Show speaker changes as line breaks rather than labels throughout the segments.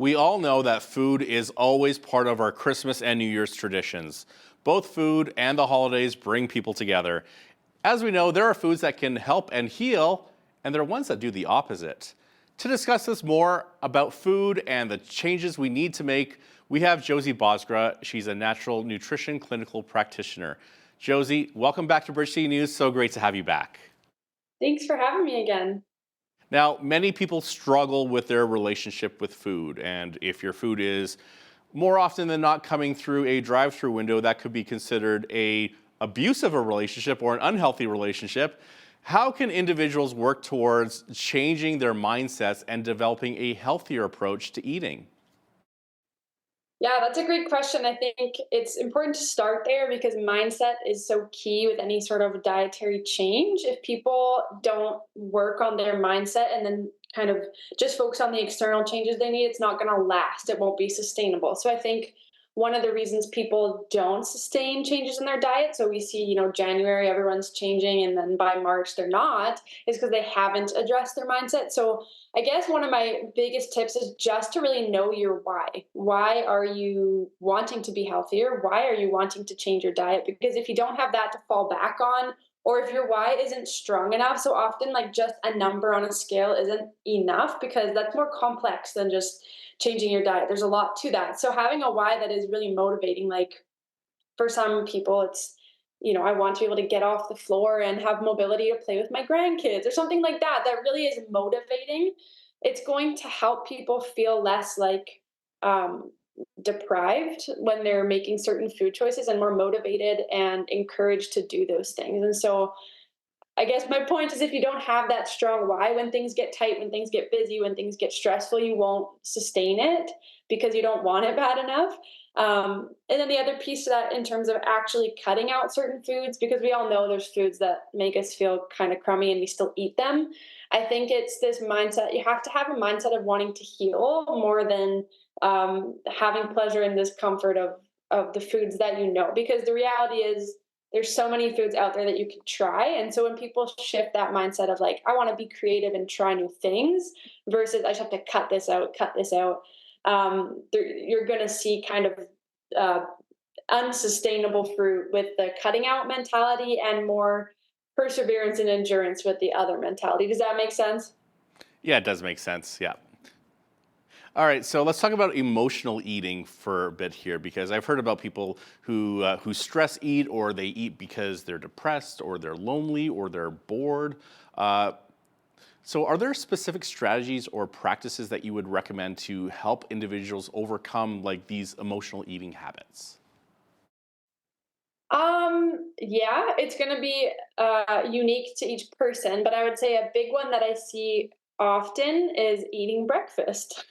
We all know that food is always part of our Christmas and New Year's traditions. Both food and the holidays bring people together. As we know, there are foods that can help and heal, and there are ones that do the opposite. To discuss this more about food and the changes we need to make, we have Josee Bosgra. She's a natural nutrition clinical practitioner. Josee, welcome back to Bridge City News. So great to have you back.
Thanks for having me again.
Now, many people struggle with their relationship with food, and if your food is more often than not coming through a drive-through window, that could be considered an abusive relationship or an unhealthy relationship. How can individuals work towards changing their mindsets and developing a healthier approach to eating?
Yeah, that's a great question. I think it's important to start there because mindset is so key with any sort of dietary change. If people don't work on their mindset and then kind of just focus on the external changes they need, it's not going to last. It won't be sustainable. So I think one of the reasons people don't sustain changes in their diet, so we see, January everyone's changing and then by March they're not, is because they haven't addressed their mindset. So I guess one of my biggest tips is just to really know your why. Why are you wanting to be healthier? Why are you wanting to change your diet? Because if you don't have that to fall back on, or if your why isn't strong enough, so often like just a number on a scale isn't enough because that's more complex than just changing your diet. There's a lot to that. So having a why that is really motivating, like for some people, it's, I want to be able to get off the floor and have mobility to play with my grandkids or something like that, that really is motivating. It's going to help people feel less like um, deprived when they're making certain food choices and more motivated and encouraged to do those things. And so I guess my point is if you don't have that strong why, when things get tight, when things get busy, when things get stressful, you won't sustain it because you don't want it bad enough. And then the other piece to that in terms of actually cutting out certain foods, because we all know there's foods that make us feel kind of crummy and we still eat them. I think it's this mindset. You have to have a mindset of wanting to heal more than having pleasure and discomfort of the foods that because the reality is there's so many foods out there that you can try. And so when people shift that mindset of like, I want to be creative and try new things versus I just have to cut this out, you're going to see kind of uh, unsustainable fruit with the cutting out mentality and more perseverance and endurance with the other mentality. Does that make sense?
Yeah, it does make sense. Yeah. All right, so let's talk about emotional eating for a bit here, because I've heard about people who stress eat, or they eat because they're depressed, or they're lonely, or they're bored. So, are there specific strategies or practices that you would recommend to help individuals overcome like these emotional eating habits?
Yeah, it's going to be unique to each person, but I would say a big one that I see often is eating breakfast.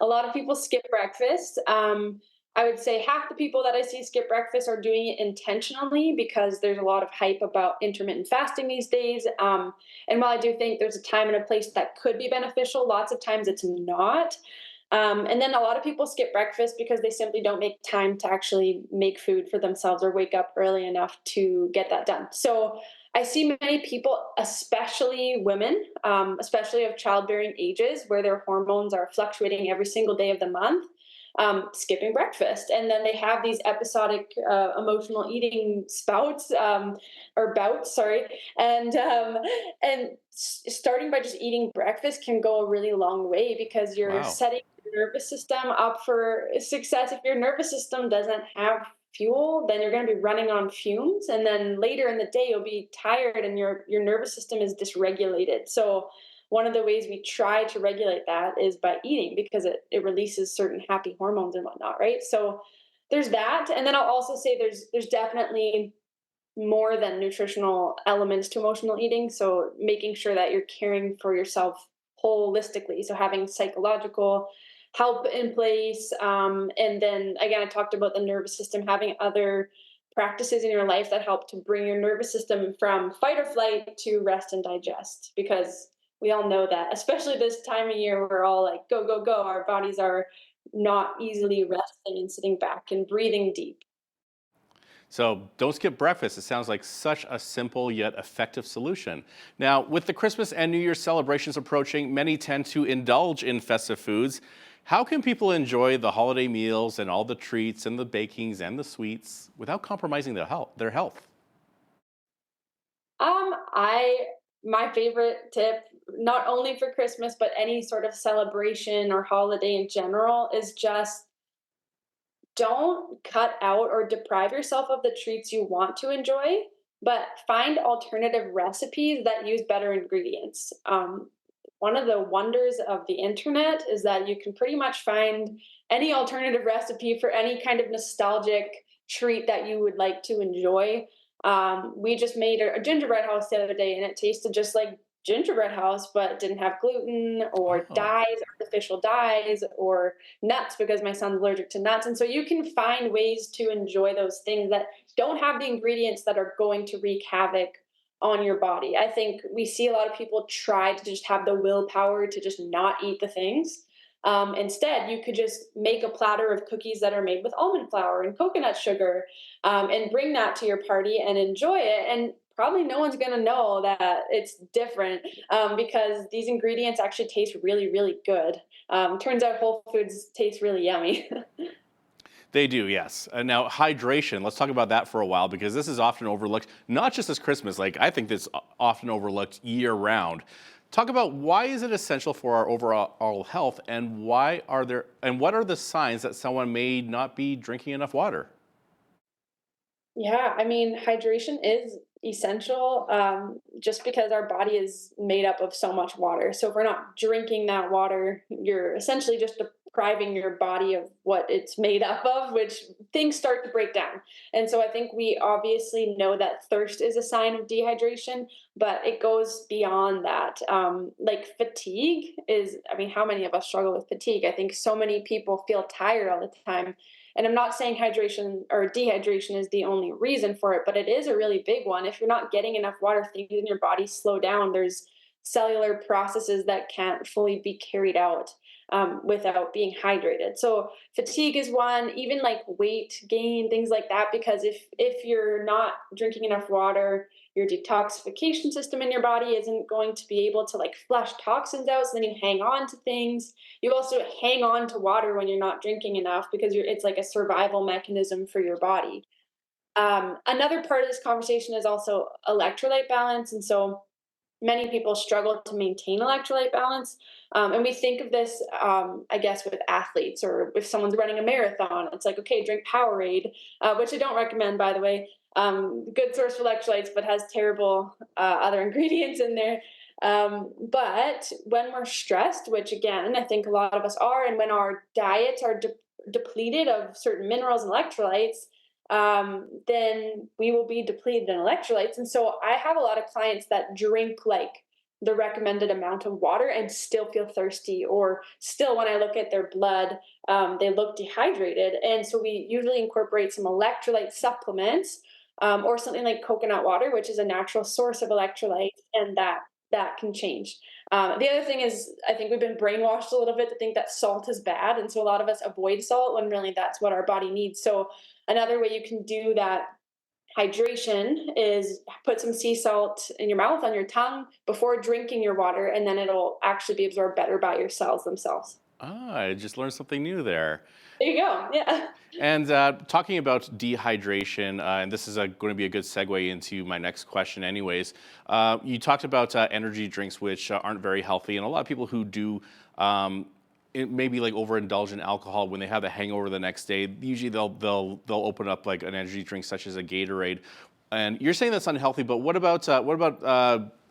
A lot of people skip breakfast. I would say half the people that I see skip breakfast are doing it intentionally because there's a lot of hype about intermittent fasting these days. And while I do think there's a time and a place that could be beneficial, lots of times it's not. And then a lot of people skip breakfast because they simply don't make time to actually make food for themselves or wake up early enough to get that done. So I see many people, especially women, especially of childbearing ages, where their hormones are fluctuating every single day of the month, skipping breakfast. And then they have these episodic emotional eating spouts or bouts, sorry. And starting by just eating breakfast can go a really long way because you're
Wow.
setting your nervous system up for success. If your nervous system doesn't have fuel, then you're going to be running on fumes, and then later in the day you'll be tired and your nervous system is dysregulated. So one of the ways we try to regulate that is by eating because it releases certain happy hormones and whatnot, right? So there's that. And then I'll also say there's definitely more than nutritional elements to emotional eating. So making sure that you're caring for yourself holistically. So having psychological help in place. And then again, I talked about the nervous system, having other practices in your life that help to bring your nervous system from fight or flight to rest and digest. Because we all know that, especially this time of year, we're all like, go, go, go. Our bodies are not easily resting and sitting back and breathing deep.
So don't skip breakfast. It sounds like such a simple yet effective solution. Now, with the Christmas and New Year celebrations approaching, many tend to indulge in festive foods. How can people enjoy the holiday meals and all the treats and the bakings and the sweets without compromising their health?
I my favorite tip, not only for Christmas but any sort of celebration or holiday in general, is just don't cut out or deprive yourself of the treats you want to enjoy, but find alternative recipes that use better ingredients. One of the wonders of the internet is that you can pretty much find any alternative recipe for any kind of nostalgic treat that you would like to enjoy. We just made a gingerbread house the other day, and it tasted just like gingerbread house, but didn't have gluten or
Oh.
dyes, artificial dyes, or nuts because my son's allergic to nuts. And so you can find ways to enjoy those things that don't have the ingredients that are going to wreak havoc on your body. I think we see a lot of people try to just have the willpower to just not eat the things. Instead, you could just make a platter of cookies that are made with almond flour and coconut sugar, and bring that to your party and enjoy it. And probably no one's going to know that it's different, because these ingredients actually taste really, really good. Turns out Whole Foods tastes really yummy.
They do, yes. Now, hydration, let's talk about that for a while because this is often overlooked, not just as Christmas, like I think this often overlooked year round. Talk about why is it essential for our overall health and what are the signs that someone may not be drinking enough water?
Yeah, I mean, hydration is essential, just because our body is made up of so much water. So if we're not drinking that water, you're essentially just depriving your body of what it's made up of, which things start to break down. And so I think we obviously know that thirst is a sign of dehydration, but it goes beyond that. Like fatigue is, I mean, how many of us struggle with fatigue? I think so many people feel tired all the time, and I'm not saying hydration or dehydration is the only reason for it, but it is a really big one. If you're not getting enough water, things in your body slow down. There's cellular processes that can't fully be carried out, without being hydrated. So fatigue is one, even like weight gain, things like that. Because if you're not drinking enough water, your detoxification system in your body isn't going to be able to like flush toxins out. So then you hang on to things. You also hang on to water when you're not drinking enough because it's like a survival mechanism for your body. Another part of this conversation is also electrolyte balance. And so many people struggle to maintain electrolyte balance. And we think of this, I guess, with athletes or if someone's running a marathon, it's like, okay, drink Powerade, which I don't recommend, by the way. Good source for electrolytes, but has terrible other ingredients in there. But when we're stressed, which again, I think a lot of us are, and when our diets are depleted of certain minerals and electrolytes, then we will be depleted in electrolytes. And so I have a lot of clients that drink like the recommended amount of water and still feel thirsty, or still, when I look at their blood, they look dehydrated. And so we usually incorporate some electrolyte supplements, or something like coconut water, which is a natural source of electrolytes, and that can change. The other thing is, I think we've been brainwashed a little bit to think that salt is bad, and so a lot of us avoid salt when really that's what our body needs. So another way you can do that hydration is put some sea salt in your mouth, on your tongue, before drinking your water, and then it'll actually be absorbed better by your cells themselves.
Ah, I just learned something new there.
There you go. Yeah.
And talking about dehydration, and this is going to be a good segue into my next question, anyways. You talked about energy drinks, which aren't very healthy, and a lot of people who do maybe like overindulge in alcohol when they have a hangover the next day. Usually, they'll open up like an energy drink, such as a Gatorade. And you're saying that's unhealthy, but what about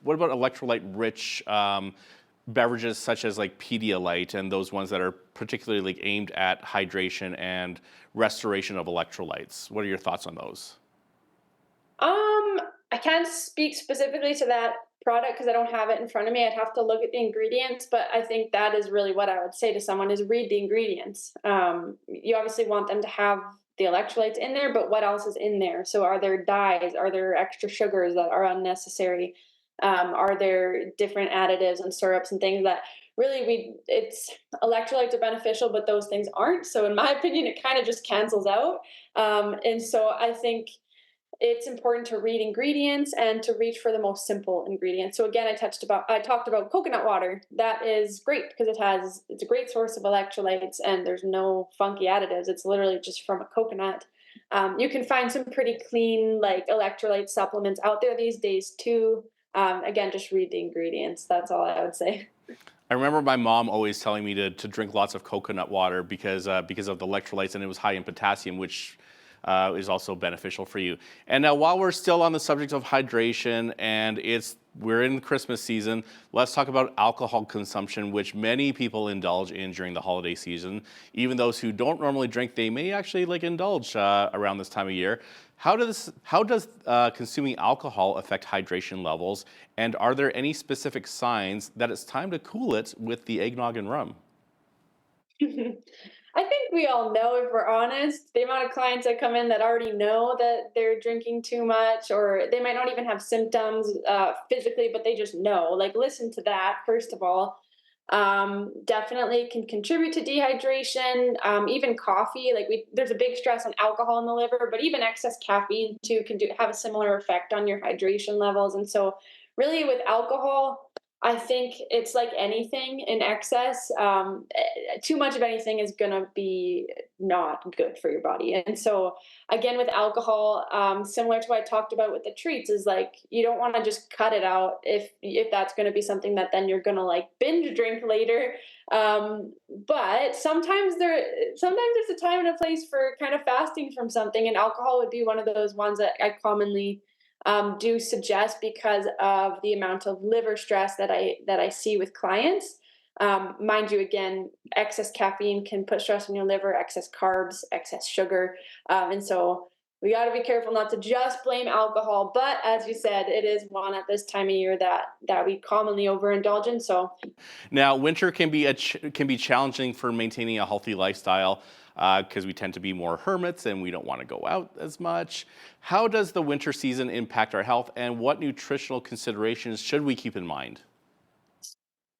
electrolyte rich beverages such as like Pedialyte and those ones that are particularly like aimed at hydration and restoration of electrolytes? What are your thoughts on those?
I can't speak specifically to that product because I don't have it in front of me. I'd have to look at the ingredients, but I think that is really what I would say to someone is read the ingredients. You obviously want them to have the electrolytes in there, but what else is in there? So are there dyes? Are there extra sugars that are unnecessary? Are there different additives and syrups and things that really it's electrolytes are beneficial, but those things aren't. So in my opinion, it kind of just cancels out. And so I think it's important to read ingredients and to reach for the most simple ingredients. So again, I talked about coconut water. That is great because it's a great source of electrolytes and there's no funky additives. It's literally just from a coconut. You can find some pretty clean like electrolyte supplements out there these days too. Again, just read the ingredients. That's all I would say.
I remember my mom always telling me to drink lots of coconut water because of the electrolytes, and it was high in potassium, which is also beneficial for you. And now, while we're still on the subject of hydration, and we're in Christmas season, let's talk about alcohol consumption, which many people indulge in during the holiday season. Even those who don't normally drink, they may actually like indulge around this time of year. How does consuming alcohol affect hydration levels, and are there any specific signs that it's time to cool it with the eggnog and rum?
I think we all know, if we're honest, the amount of clients that come in that already know that they're drinking too much, or they might not even have symptoms physically, but they just know. Like, listen to that, first of all. Definitely can contribute to dehydration. Even coffee, there's a big stress on alcohol in the liver, but even excess caffeine too can have a similar effect on your hydration levels. And so, really, with alcohol, I think it's like anything in excess. Too much of anything is going to be not good for your body. And so, again, with alcohol, similar to what I talked about with the treats, is like you don't want to just cut it out if that's going to be something that then you're going to like binge drink later. But sometimes there's a time and a place for kind of fasting from something, and alcohol would be one of those ones that I commonly do suggest because of the amount of liver stress that I see with clients. Mind you, again, excess caffeine can put stress on your liver, excess carbs, excess sugar, and so we got to be careful not to just blame alcohol. But as you said, it is one at this time of year that we commonly overindulge in. So
Now, winter can be challenging for maintaining a healthy lifestyle because we tend to be more hermits and we don't want to go out as much. How does the winter season impact our health, and what nutritional considerations should we keep in mind?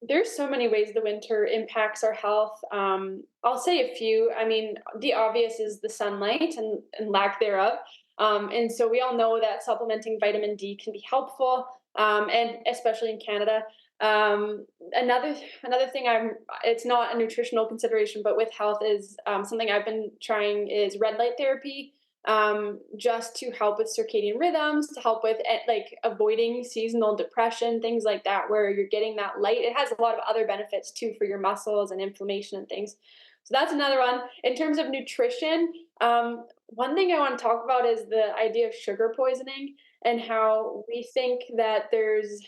there's so many ways the winter impacts our health. I'll say a few. I mean, the obvious is the sunlight and lack thereof. And so we all know that supplementing vitamin D can be helpful, and especially in Canada. Another thing it's not a nutritional consideration, but with health is something I've been trying is red light therapy, just to help with circadian rhythms, to help with like avoiding seasonal depression, things like that, where you're getting that light. It has a lot of other benefits too for your muscles and inflammation and things. So that's another one. In terms of nutrition, one thing I want to talk about is the idea of sugar poisoning and how we think that there's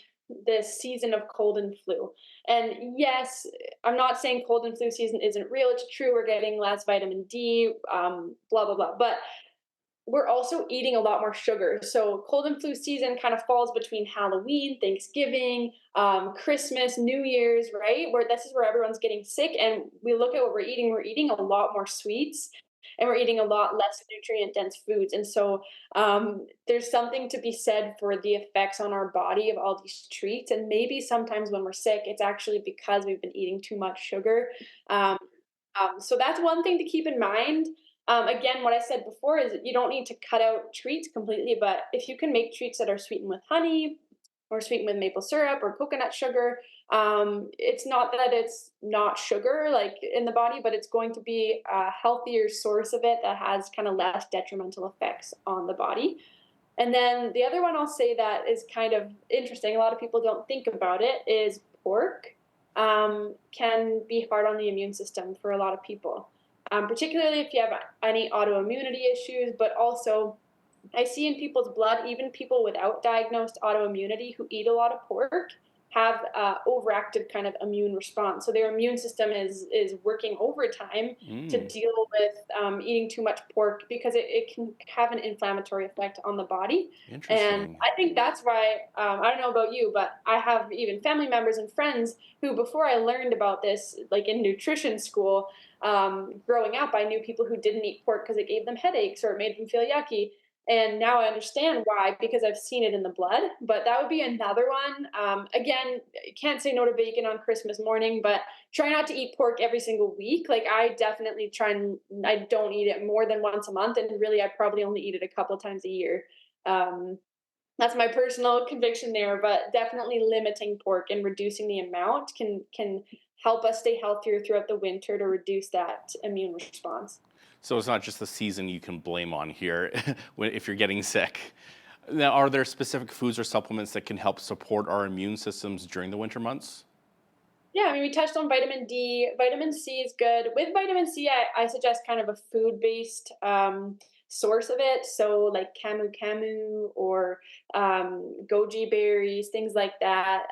this season of cold and flu. And yes, I'm not saying cold and flu season isn't real. It's true. We're getting less vitamin D, blah, blah, blah. But we're also eating a lot more sugar. So cold and flu season kind of falls between Halloween, Thanksgiving, Christmas, New Year's, right? Where this is where everyone's getting sick, and we look at what we're eating. We're eating a lot more sweets, and we're eating a lot less nutrient dense foods. And so there's something to be said for the effects on our body of all these treats. And maybe sometimes when we're sick, it's actually because we've been eating too much sugar. Um, so that's one thing to keep in mind. Again, what I said before is that you don't need to cut out treats completely, but if you can make treats that are sweetened with honey or sweetened with maple syrup or coconut sugar, it's not that it's not sugar like in the body, but it's going to be a healthier source of it that has kind of less detrimental effects on the body. And then the other one I'll say that is kind of interesting, a lot of people don't think about it, is pork can be hard on the immune system for a lot of people, particularly if you have any autoimmunity issues, but also I see in people's blood, even people without diagnosed autoimmunity who eat a lot of pork have overactive kind of immune response. So their immune system is working overtime to
Mm,
deal with eating too much pork because it can have an inflammatory effect on the body. And
interesting.
I think that's why I don't know about you, but I have even family members and friends who, before I learned about this, like in nutrition school, growing up, I knew people who didn't eat pork because it gave them headaches or it made them feel yucky. And now I understand why, because I've seen it in the blood. But that would be another one. Again, can't say no to bacon on Christmas morning, but try not to eat pork every single week. Like I definitely try and I don't eat it more than once a month, and really I probably only eat it a couple times a year. That's my personal conviction there, but definitely limiting pork and reducing the amount can help us stay healthier throughout the winter to reduce that immune response.
So it's not just the season you can blame on here if you're getting sick. Now, are there specific foods or supplements that can help support our immune systems during the winter months?
Yeah, I mean, we touched on vitamin D. Vitamin C is good. With vitamin C, I suggest kind of a food based source of it. So, like camu camu or goji berries, things like that.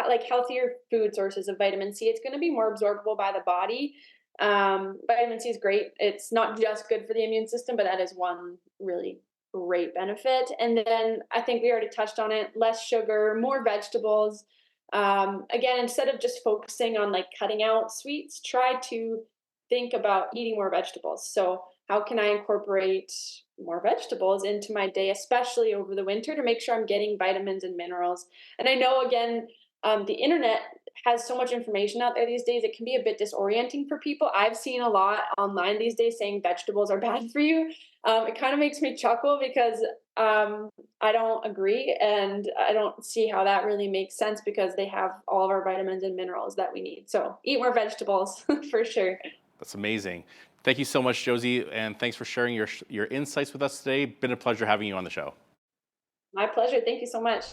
Like healthier food sources of vitamin C. It's going to be more absorbable by the body. Vitamin C is great. It's not just good for the immune system, but that is one really great benefit. And then I think we already touched on it, less sugar, more vegetables. Again, instead of just focusing on like cutting out sweets, try to think about eating more vegetables. So how can I incorporate more vegetables into my day, especially over the winter, to make sure I'm getting vitamins and minerals? And I know, again, the internet has so much information out there these days, it can be a bit disorienting for people. I've seen a lot online these days saying vegetables are bad for you. It kind of makes me chuckle because I don't agree, and I don't see how that really makes sense because they have all of our vitamins and minerals that we need. So eat more vegetables for sure.
That's amazing. Thank you so much, Josie, and thanks for sharing your insights with us today. Been a pleasure having you on the show.
My pleasure. Thank you so much.